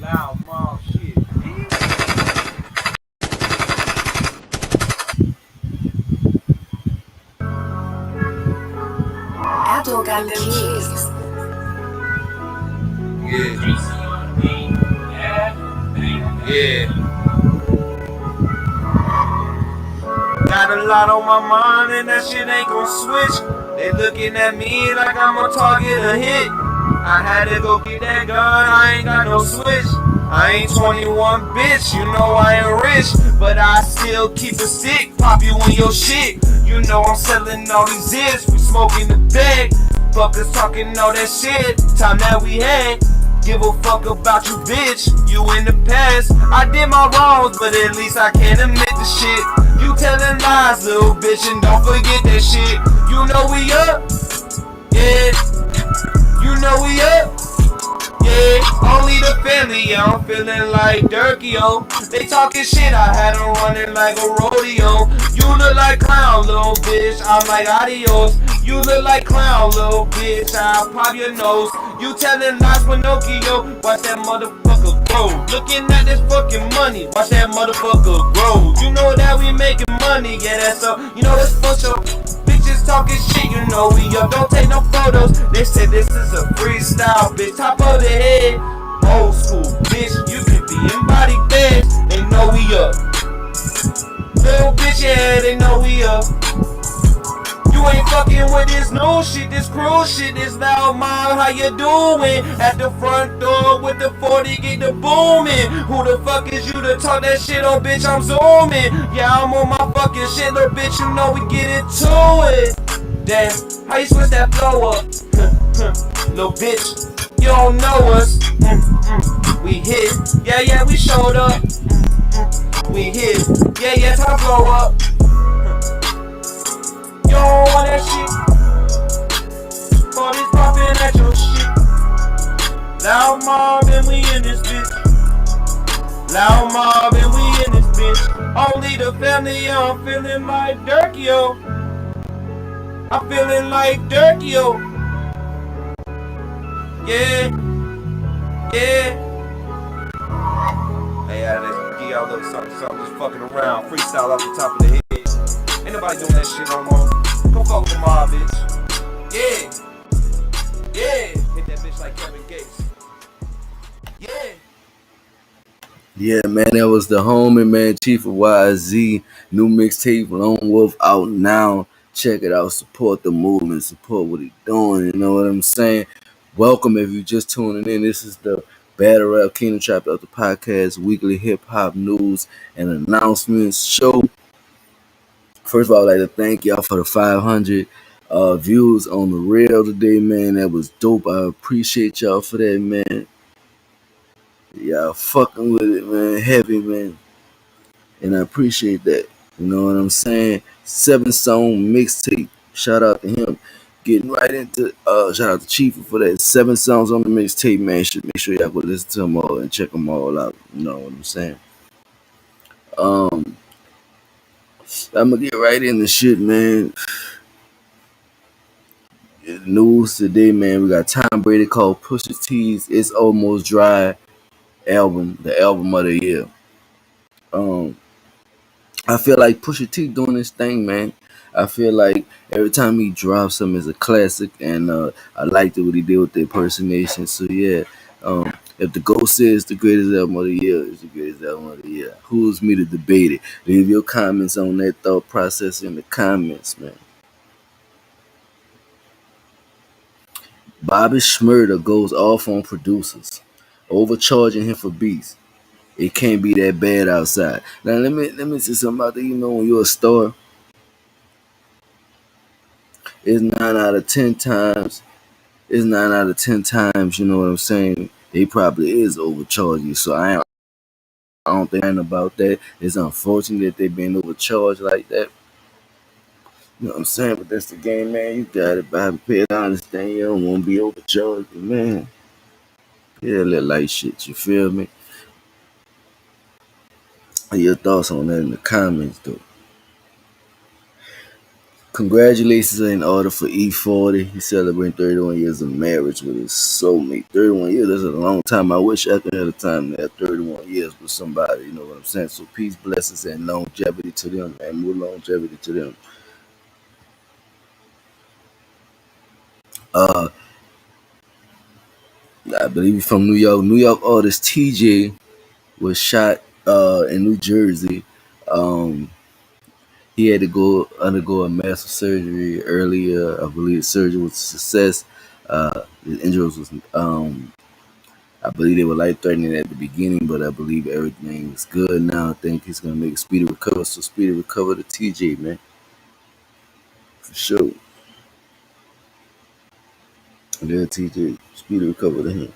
Loud mom shit. Abdul got them keys. Yeah. Got a lot on my mind and that shit ain't gon' switch. They looking at me like I'm a target a hit. I had to go get that gun, I ain't got no switch. I ain't 21, bitch, you know I ain't rich, but I still keep a stick, pop you in your shit. You know I'm selling all these zips, we smoking the bag. Fuckers talking all that shit, time that we had. Give a fuck about you, bitch, you in the past. I did my wrongs, but at least I can admit the shit. You telling lies, little bitch, and don't forget that shit. You know we up, yeah. You know we up, yeah. Only the family, yeah. I'm feeling like Durkio. They talking shit, I had them running like a rodeo. You look like clown, little bitch, I'm like adios. You look like clown, little bitch, I'll pop your nose. You telling lies, Pinocchio, watch that motherfucker grow. Looking at this fucking money, watch that motherfucker grow. You know that we making money, yeah, that's up. You know it's for sure. Bitches talking shit, you know we up. Don't take no photos. They said this is a freestyle, bitch. Top of the head, old school, bitch. You can be in body bags. They know we up. Little bitch, yeah, they know we up. You ain't fucking with this new shit, this cruel shit, this loud mom, how you doing? At the front door with the 40, get the booming. Who the fuck is you to talk that shit on, bitch? I'm zooming. Yeah, I'm on my fucking shit, little bitch, you know we get into it. Damn, how you switch that flow up? Little bitch, you don't know us. We hit, yeah, we showed up. We hit, yeah, time blow up. You don't want that shit. For this poppin' at your shit. Loud mob and we in this bitch. Loud mob and we in this bitch. Only the family, yeah, I'm feeling like Durkio. I'm feeling like Durkio. Yeah. Hey, let's give y'all a little something, just fucking around. Freestyle off the top of the head. Ain't nobody doing that shit no more. Go fuck with the mob, bitch. Yeah. Hit that bitch like Kevin Gates. Yeah. Yeah, man, that was the homie, man, Chief of YZ. New mixtape, Lone Wolf, out now. Check it out. Support the movement. Support what he doing. You know what I'm saying? Welcome if you just tuning in. This is the Battle Rap Kingdom Trap of the podcast, weekly hip hop news and announcements show. First of all, I'd like to thank y'all for the 500 views on the reel today, man. That was dope. I appreciate y'all for that, man. Y'all fucking with it, man. Heavy, man. And I appreciate that. You know what I'm saying? 7-song mixtape. Shout out to him. Getting right into shout out to Chief for that. 7 songs on the mixtape, man. Should make sure y'all go listen to them all and check them all out. You know what I'm saying? I'm gonna get right in the shit, man. News today, man. We got Tom Brady called Pusha T's "It's Almost Dry" album, the album of the year. I feel like Pusha T doing this thing, man. I feel like every time he drops something is a classic, and I liked it what he did with the impersonation. So yeah, if the GOAT says the greatest album of the year is the greatest album of the year, who's me to debate it? Leave your comments on that thought process in the comments, man. Bobby Shmurda goes off on producers, overcharging him for beats. It can't be that bad outside. Now let me say something about that. You know, when you're a star, it's 9 out of 10 times. It's 9 out of 10 times. You know what I'm saying? They probably is overcharging. So I don't think anything about that. It's unfortunate that they being overcharged like that. You know what I'm saying? But that's the game, man. You got it, Bobby. Pay it. I understand you don't want to be overcharged, but man, yeah, that light shit. You feel me? Your thoughts on that in the comments, though. Congratulations in order for E40. He's celebrating 31 years of marriage with his soulmate. 31 years, that's a long time. I wish I could have the time to have 31 years with somebody, you know what I'm saying? So peace, blessings, and longevity to them, and more longevity to them. Uh, I believe he's from New York. New York artist TJ was shot in New Jersey. Um, he had to go undergo a massive surgery earlier. I believe the surgery was a success. His injuries was I believe they were life threatening at the beginning, but I believe everything is good now. I think he's gonna make a speedy recovery. So speedy recover to TJ, man, for sure. And then TJ, speedy recover to him.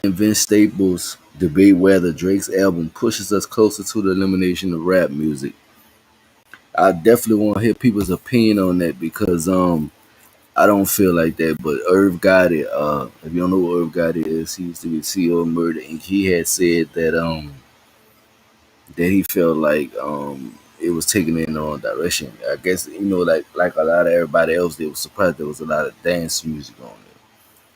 And Vince Staples debate whether Drake's album pushes us closer to the elimination of rap music. I definitely want to hear people's opinion on that because I don't feel like that. But Irv Gotti, if you don't know what Irv Gotti is, he used to be the CEO of Murder Inc. He had said that he felt like it was taken in the wrong direction. I guess like a lot of everybody else, they were surprised there was a lot of dance music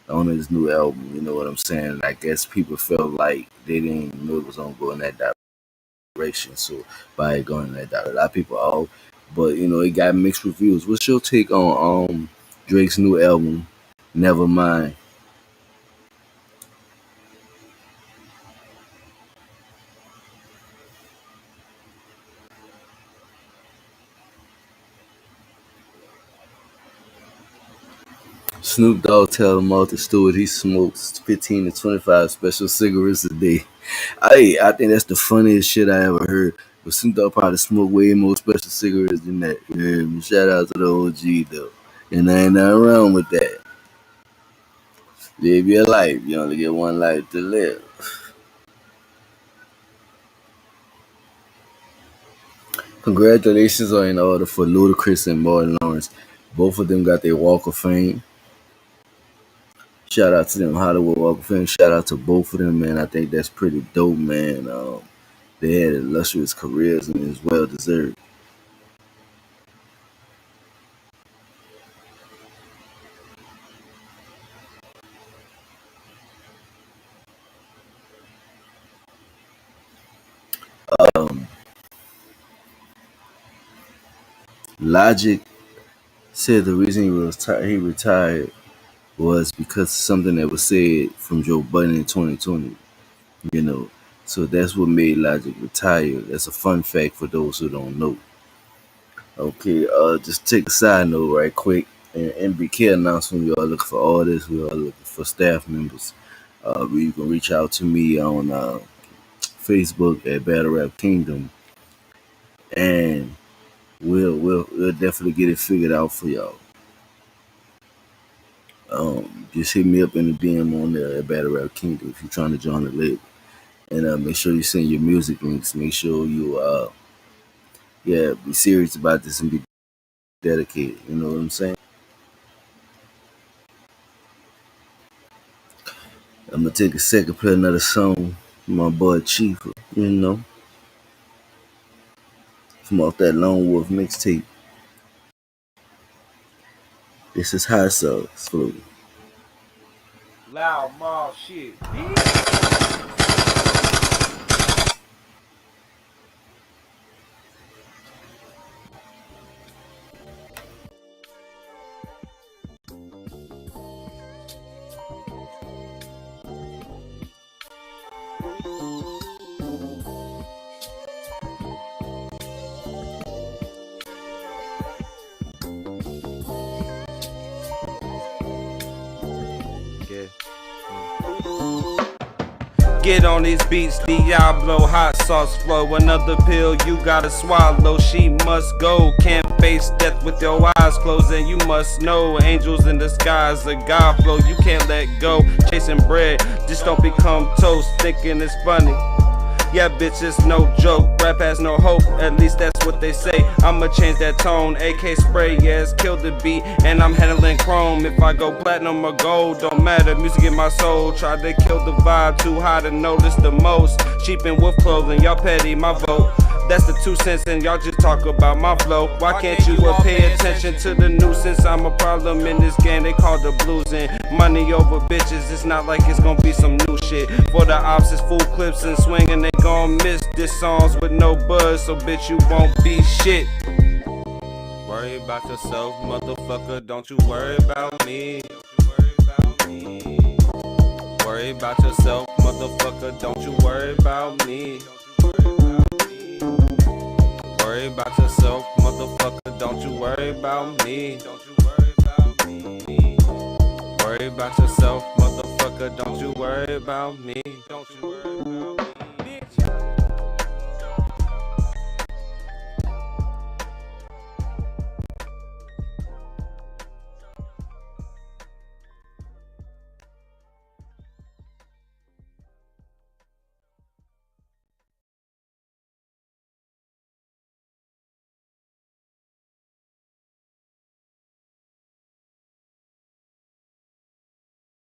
on his new album. You know what I'm saying? I guess people felt like they didn't know it was gonna go in that direction. So by it going in that direction, a lot of people but it got mixed reviews. What's your take on Drake's new album, Nevermind? Snoop Dogg tell Martha Stewart he smokes 15 to 25 special cigarettes a day. I think that's the funniest shit I ever heard. But Snoop Dogg probably smoke way more special cigarettes than that. Yeah, shout out to the OG though. And I ain't nothing wrong with that. Live your life. You only get one life to live. Congratulations are in order for Ludacris and Martin Lawrence. Both of them got their Walk of Fame. Shout out to them, Hollywood Walk of Fame. Shout out to both of them, man. I think that's pretty dope, man. They had illustrious careers and it's well deserved. Um, Logic said the reason he retired was because of something that was said from Joe Budden in 2020. You know, so that's what made Logic retire. That's a fun fact for those who don't know. Okay, just take a side note right quick. And MBK announcement, we are looking for artists, we are looking for staff members. You can reach out to me on Facebook at Battle Rap Kingdom, and we'll definitely get it figured out for y'all. Just hit me up in the DM on there at Battle Rap Kingdom if you're trying to join the label, and make sure you send your music links. Make sure you be serious about this and be dedicated. You know what I'm saying? I'm gonna take a second, play another song from my boy Chief. You know, from off that Lone Wolf mixtape. This is Hot Sauce Flow. Loud mall shit, bitch. Yeah. Get on these beats, Diablo, hot sauce flow. Another pill you gotta swallow. She must go. Can't face death with your eyes closed, and you must know angels in the skies, a God flow. You can't let go. Chasing bread, just don't become toast. Thinking it's funny. Yeah, bitch, it's no joke. Rap has no hope, at least that's what they say. I'ma change that tone. AK spray, yeah, it's killed the beat. And I'm handling chrome. If I go platinum or gold, don't matter. Music in my soul. Tried to kill the vibe, too high to notice the most. Cheap and wolf clothing, y'all petty, my vote. That's the 2 cents, and y'all just talk about my flow. Why can't you pay attention to the nuisance? I'm a problem in this game, they call the blues. And money over bitches, it's not like it's gonna be some new shit. For the ops, it's full clips and swinging, they gon' miss this songs with no buzz, so bitch, you won't be shit. Worry about yourself, motherfucker, don't you worry about me. Worry about yourself, motherfucker, don't you worry about me. Worry about yourself, motherfucker, don't you worry about me. Worry about yourself, motherfucker, don't you worry about me. Don't you worry about me.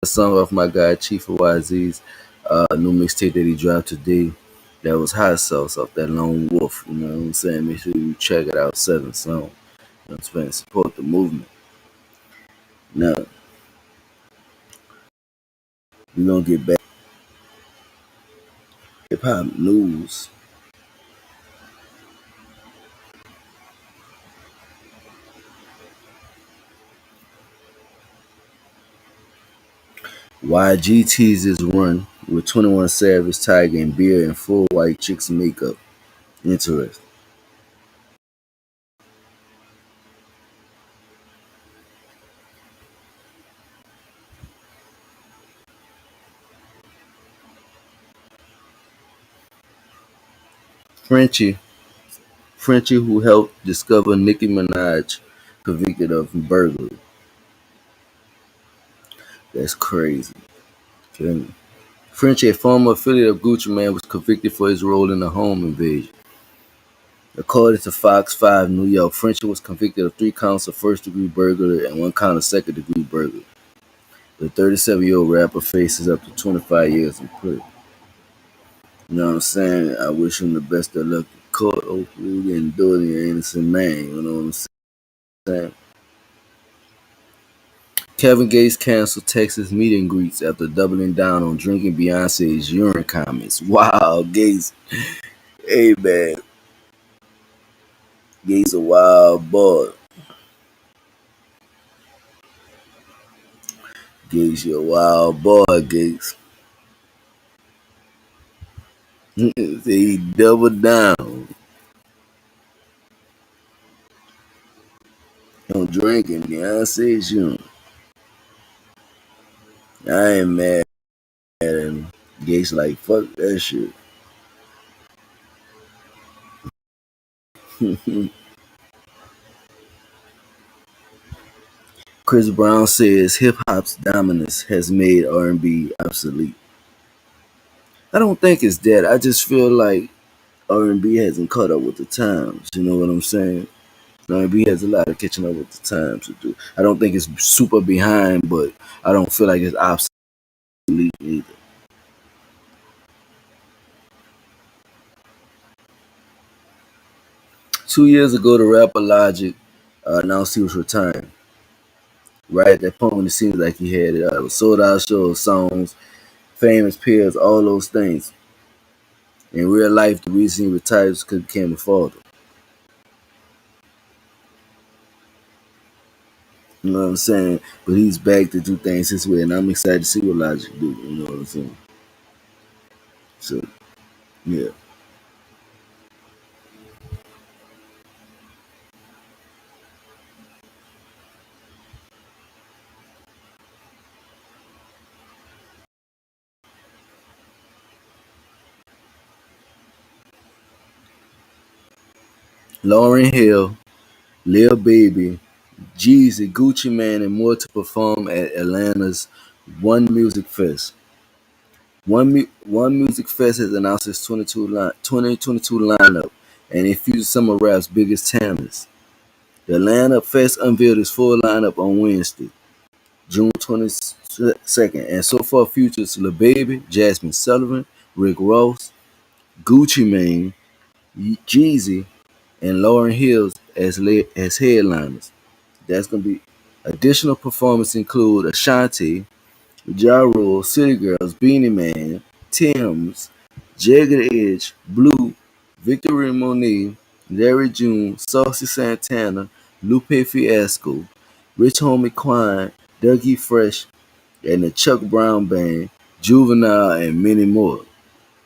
A song off my guy Chief of YZ's new mixtape that he dropped today. That was Hot Sauce off that Lone Wolf. You know what I'm saying? Make sure you check it out. 7 song. You know what I'm saying? Support the movement. Now, we're gonna get back to hip hop news. YG teases run with 21 Savage, Tiger, and Beer in full white chicks makeup. Interesting. Frenchie, Frenchie, who helped discover Nicki Minaj, convicted of burglary. That's crazy. Okay. Frenchie, a former affiliate of Gucci Mane, was convicted for his role in the home invasion. According to Fox 5 New York, Frenchie was convicted of 3 counts of first-degree burglary and 1 count of second-degree burglary. The 37-year-old rapper faces up to 25 years in prison. You know what I'm saying? I wish him the best of luck in court. Hopefully, he didn't do it in an innocent man. You know what I'm saying? Kevin Gates canceled Texas meet and greets after doubling down on drinking Beyonce's urine comments. Wow, Gates. Hey, man. Gates a wild boy. Gates, you a wild boy, Gates. He doubled down on drinking Beyonce's urine. I ain't mad at him. Gates like, fuck that shit. Chris Brown says hip hop's dominance has made R&B obsolete. I don't think it's that. I just feel like R&B hasn't caught up with the times. You know what I'm saying? R&B has a lot of catching up with the times to do. I don't think it's super behind, but I don't feel like it's obsolete either. 2 years ago, the rapper Logic announced he was retiring. Right at that point, when it seems like he had it, sold out shows, songs, famous peers, all those things. In real life, the reason he retired was because he became a father. You know what I'm saying? But he's back to do things his way, and I'm excited to see what Logic do. You know what I'm saying? So, yeah. Lauryn Hill, Lil Baby, Jeezy, Gucci Mane, and more to perform at Atlanta's One Music Fest. One Music Fest has announced its 2022 lineup, and it features some of rap's biggest talents. The Atlanta Fest unveiled its full lineup on Wednesday, June 22nd, and so far features Lil Baby, Jasmine Sullivan, Rick Ross, Gucci Mane, Jeezy, and Lauryn Hill as headliners. That's gonna be additional performances include Ashanti, Ja Rule, City Girls, Beanie Man, Tim's, Jagged Edge, Blue, Victory Monet, Larry June, Saucy Santana, Lupe Fiasco, Rich Homie Quan, Dougie Fresh, and the Chuck Brown Band, Juvenile, and many more.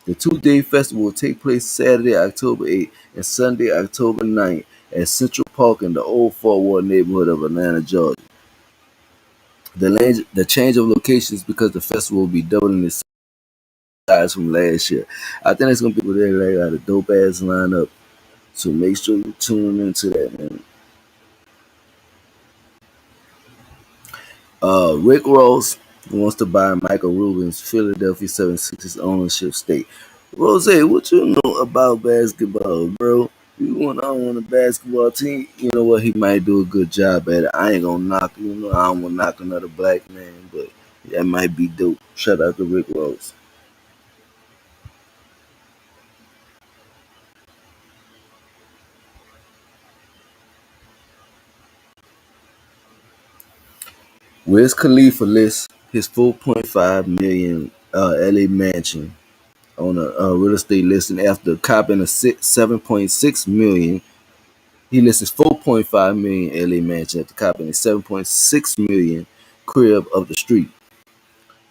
The two-day festival will take place Saturday, October 8th and Sunday, October 9th at Central Park in the Old Fort Worth neighborhood of Atlanta, Georgia. The change of locations because the festival will be doubling its size from last year. I think it's gonna be there. They got a dope ass lineup, so make sure you tune into that, man. Rick Ross wants to buy Michael Rubin's Philadelphia 76ers ownership stake. Rose, what you know about basketball, bro? You want on a basketball team, you know what? He might do a good job at it. I ain't gonna knock, I don't wanna knock another black man, but that might be dope. Shout out to Rick Ross. Wiz Khalifa lists his 4.5 million LA mansion on a real estate listing after copping a 7.6 million. He lists his 4.5 million LA mansion after copping a 7.6 million crib up the street.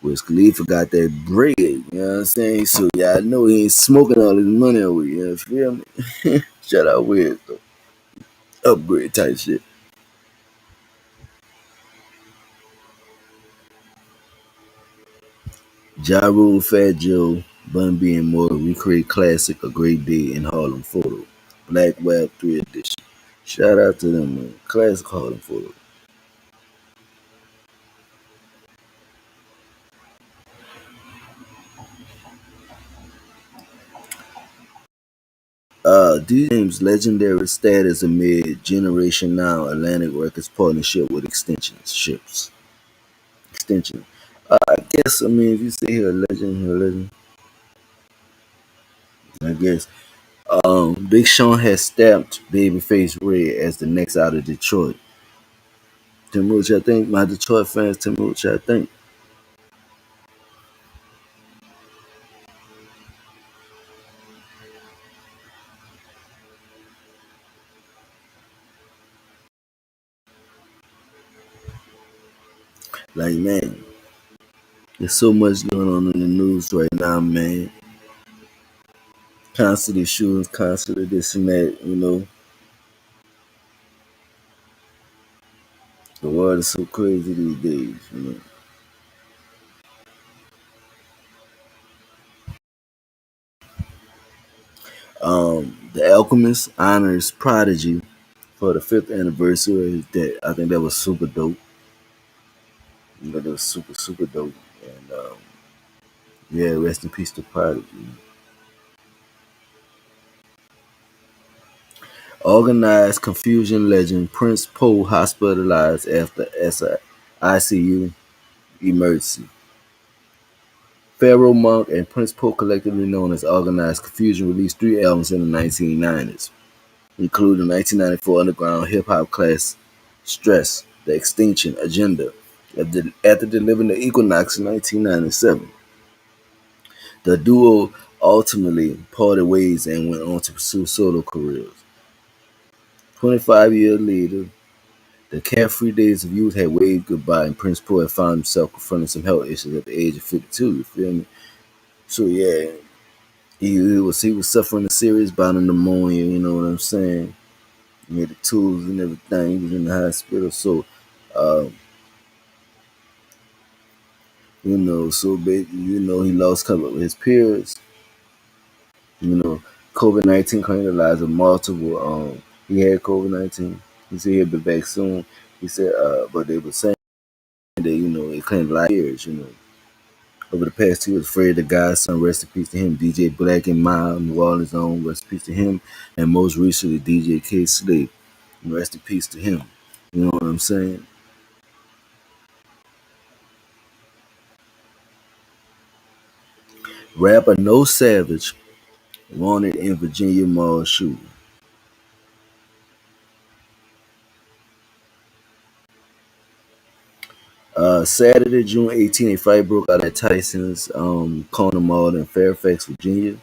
Wiz Khalifa got that bread, you know what I'm saying? So yeah, I know he ain't smoking all his money away, you know, feel me? Shout out Wiz though. Upgrade type shit. Ja Rule, Fat Joe, Bun B and more recreate classic A Great Day in Harlem photo. Black Web 3 edition. Shout out to them, man. Classic Harlem photo. DJ James' legendary status amid Generation Now Atlantic Records partnership with Extension. I guess, I mean, if you say he a legend, he a legend. I guess. Big Sean has stamped Babyface Red as the next out of Detroit. Tell me what y'all think. My Detroit fans, tell me what y'all think. Like, man, there's so much going on in the news right now, man. Constantly shootings, constantly this and that, you know. The world is so crazy these days, you know. The Alchemist honors Prodigy for the fifth anniversary of his death. I think that was super dope. You know, that was super, super dope. And yeah, rest in peace to Prodigy. Organized confusion legend Prince Poe hospitalized after ICU emergency. Pharaoh Monk and Prince Poe, collectively known as Organized Confusion, released three albums in the 1990s, including the 1994 underground hip hop class Stress, The Extinction Agenda, after delivering the Equinox in 1997. The duo ultimately parted ways and went on to pursue solo careers. 25 years later, the carefree days of youth had waved goodbye, and Prince Poe had found himself confronting some health issues at the age of 52. You feel me? So yeah, he was suffering a serious bout of pneumonia. You know what I'm saying? He had the tools and everything. He was in the hospital. So, uh, basically, he lost contact with his peers. You know, COVID-19 claimed the lives of multiple. He had COVID-19. He said he'll be back soon. He said, but they were saying that it claimed lives. Over the past 2 years, Fred the Godson, rest in peace to him. DJ Black and Mild, New Orleans own, rest in peace to him. And most recently, DJ K Slade, rest in peace to him. You know what I'm saying? Rapper No Savage wanted in Virginia mall shooting. Saturday, June 18th, a fight broke out at Tyson's Corner Mall in Fairfax, Virginia.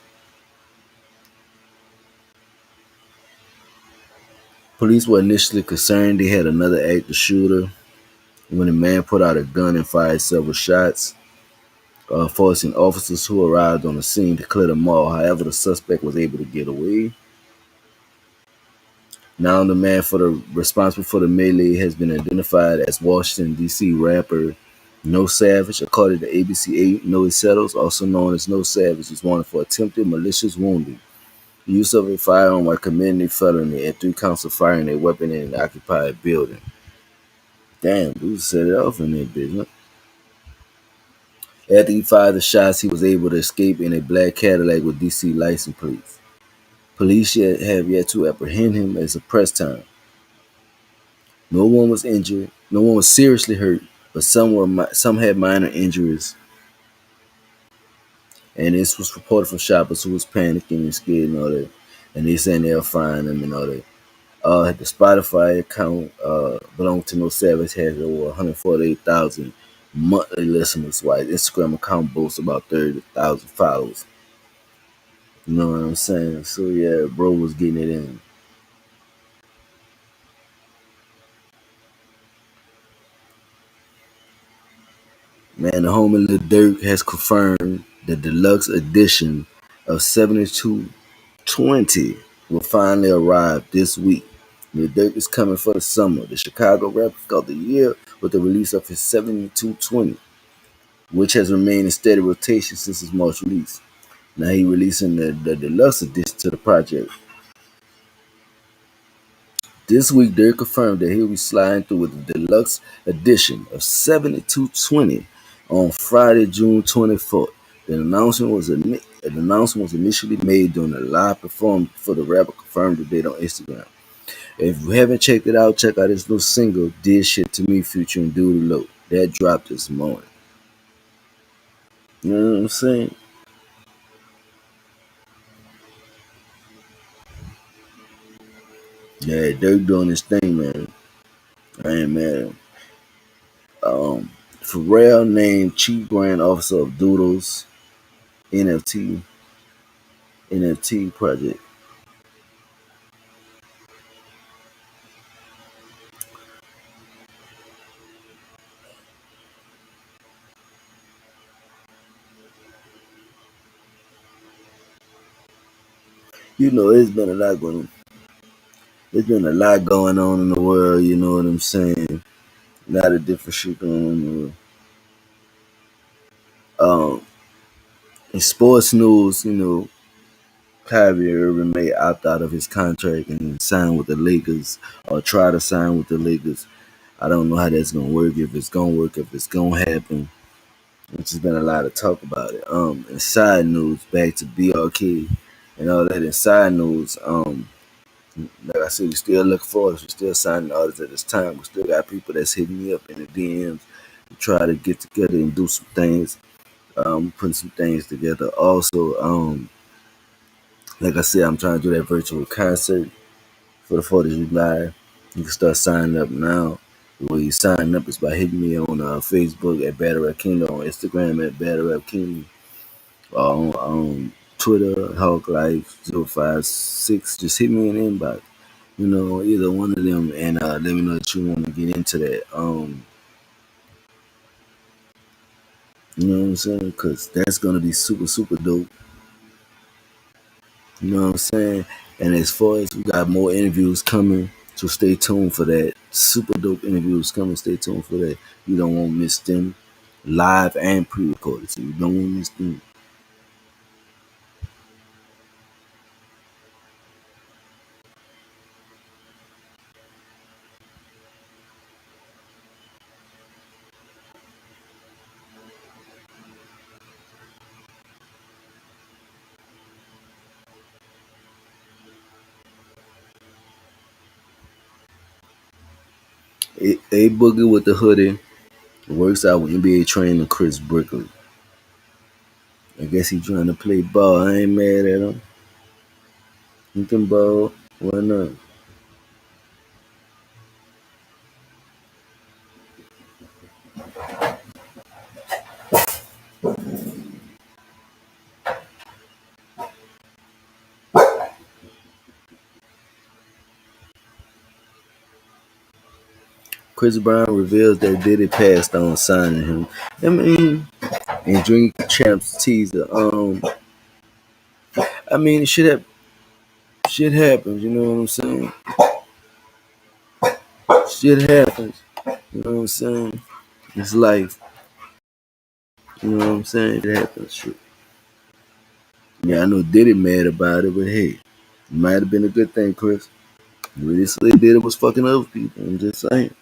Police were initially concerned they had another active shooter when the man put out a gun and fired several shots, forcing officers who arrived on the scene to clear the mall. However, the suspect was able to get away. Now, the man responsible for the melee has been identified as Washington, D.C. rapper No Savage. According to ABC 8, Noe Settles, also known as No Savage, is wanted for attempted malicious wounding, use of a firearm while committing a felony, and 3 counts of firing a weapon in an occupied building. Damn, dude set it off in that bitch. After he fired the shots, he was able to escape in a black Cadillac with DC license plates. Police have yet to apprehend him as of press time. No one was injured. No one was seriously hurt, but some had minor injuries. And this was reported from shoppers who was panicking and scared and all that. And they saying they'll find them and all that. The Spotify account belonging to No Savage has over 148,000 monthly listeners, while his Instagram account boasts about 30,000 followers. You know what I'm saying? So yeah, bro was getting it in. Man, the homie Lil Durk has confirmed the deluxe edition of 7220 will finally arrive this week. Lil Durk is coming for the summer. The Chicago rapper got the year with the release of his 7220, which has remained in steady rotation since his March release. Now he releasing the deluxe edition to the project. This week, Dirk confirmed that he'll be sliding through with the deluxe edition of 7220 on Friday, June 24th. The announcement was initially made during a live performance before the rapper confirmed the date on Instagram. If you haven't checked it out, check out his new single, Did Shit to Me, featuring Doodle Low. That dropped this morning. You know what I'm saying? Yeah, Dirk doing his thing, man. I ain't mad. Um, Pharrell named Chief Brand Officer of Doodles NFT project. You know, there's been a lot going on in the world, you know what I'm saying? A lot of different shit going on in the world. In sports news, you know, Kyrie Irving may opt out of his contract and sign with the Lakers or try to sign with the Lakers. I don't know how that's gonna work, if it's gonna work, if it's gonna happen. Which has been a lot of talk about it. And side news, back to BRK and all that. In side news, like I said, we still look for us. We still signing artists at this time. We still got people that's hitting me up in the DMs to try to get together and do some things. Putting some things together. Also, like I said, I'm trying to do that virtual concert for the 4th of July. You can start signing up now. The way you sign up is by hitting me on Facebook at Battle Rap Kingdom, on Instagram at Battle Rap Kingdom, on Twitter, Hawk Life 056. Just hit me in the inbox. You know, either one of them, and let me know that you want to get into that. You know what I'm saying? Because that's gonna be super, super dope. You know what I'm saying? And as far as we got more interviews coming, so stay tuned for that. Super dope interviews coming. Stay tuned for that. You don't want to miss them, live and pre-recorded. So you don't want to miss them. A Boogie with the hoodie works out with NBA trainer Chris Brickley. I guess he trying to play ball. I ain't mad at him. He can ball. Why not? Chris Brown reveals that Diddy passed on signing him. I mean, and Drink Champs teaser. I mean, shit happens. You know what I'm saying? Shit happens. You know what I'm saying? It's life. You know what I'm saying? It happens. Shit. Yeah, I know Diddy mad about it, but hey, it might have been a good thing, Chris. What this they did was fucking other people. I'm just saying.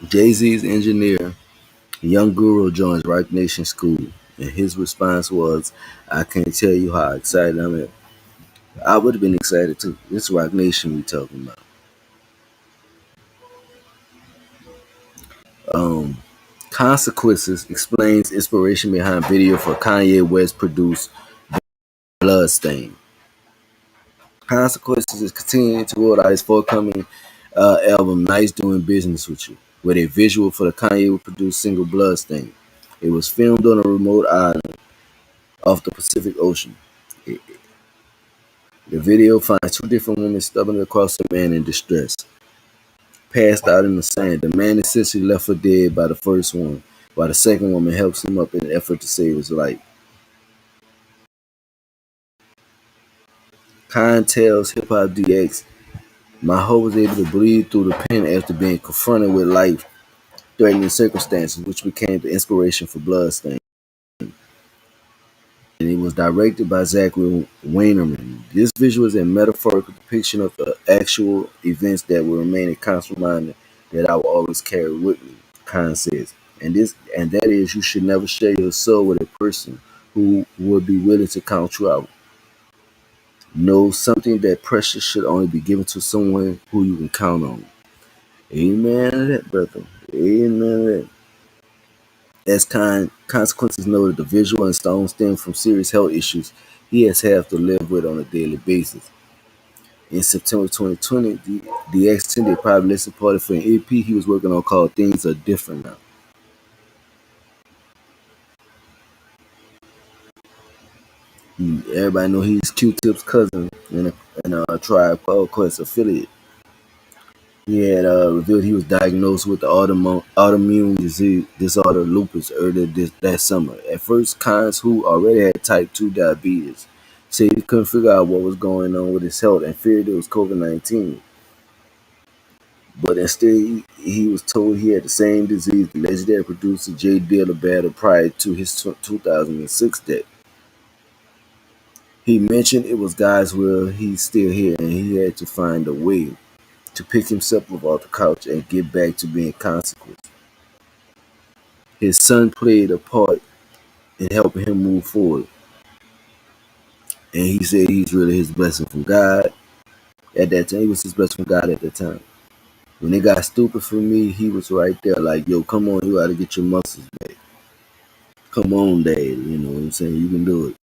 Jay-Z's engineer, Young Guru, joins Rock Nation School, and his response was, "I can't tell you how excited I'm at." I would have been excited too. This Rock Nation we talking about. Um, Consequences explains inspiration behind video for Kanye West produced Bloodstain. Consequences is continuing to roll out his forthcoming album Nice Doing Business With You, with a visual for the Kanye produced single Bloodstain. It was filmed on a remote island off the Pacific Ocean. The video finds two different women stumbling across a man in distress, passed out in the sand. The man is essentially left for dead by the first one, while the second woman helps him up in an effort to save his life. Khan tells Hip Hop DX, "My hope was able to breathe through the pen after being confronted with life-threatening circumstances, which became the inspiration for Bloodstain." And it was directed by Zachary Wainerman. This visual is a metaphorical depiction of the actual events that will remain a constant reminder that I will always carry with me, Khan says. And that is, you should never share your soul with a person who would be willing to count you out. Know something that precious should only be given to someone who you can count on. Amen to that, brother. Amen to that. As consequences noted, the visual and stone stem from serious health issues he has had to live with on a daily basis. In September 2020, the extended private listening party for an EP he was working on called Things Are Different Now. Everybody know he's Q-Tip's cousin and a Tribe Called Quest affiliate. He had revealed he was diagnosed with the autoimmune disease disorder lupus earlier that summer. At first, Kans, who already had type 2 diabetes, said he couldn't figure out what was going on with his health and feared it was COVID-19. But instead, he was told he had the same disease the legendary producer Jay Dilla battled prior to his 2006 death. He mentioned it was God's will he's still here and he had to find a way to pick himself up off the couch and get back to being consequence. His son played a part in helping him move forward. And he said he's really his blessing from God. At that time, he was his blessing from God at that time. When it got stupid for me, he was right there like, yo, come on, you gotta get your muscles back. Come on, Dad. You know what I'm saying? You can do it.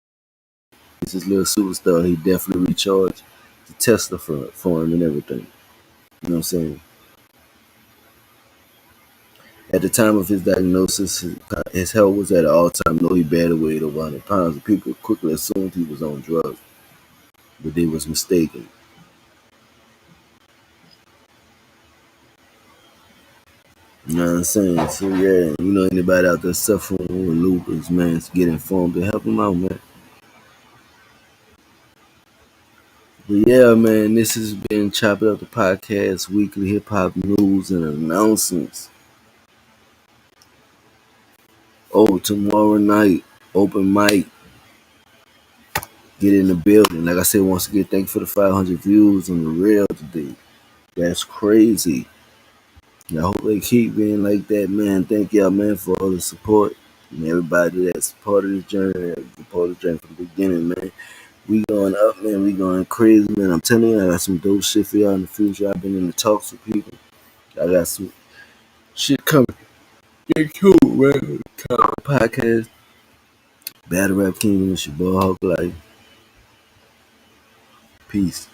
This is little superstar. He definitely recharged the Tesla for him and everything. You know what I'm saying? At the time of his diagnosis, his health was at an all-time low. He barely weighed over 100 pounds, and people quickly assumed he was on drugs, but they was mistaken. You know what I'm saying? So yeah, you know anybody out there suffering with lupus, man, get informed and help them out, man. But yeah, man, this has been Chop It Up the Podcast, weekly hip hop news and announcements. Oh, tomorrow night, open mic, get in the building. Like I said, once again, thank you for the 500 views on the rail today. That's crazy. I hope they keep being like that, man. Thank y'all, man, for all the support. And everybody that supported this journey, that supported the journey from the beginning, man. We going up, man. We going crazy, man. I'm telling you, I got some dope shit for y'all in the future. I've been in the talks with people. I got some shit coming. Get cool, man. Podcast. Battle Rap Kingdom. It's your boy Hawk Life. Peace.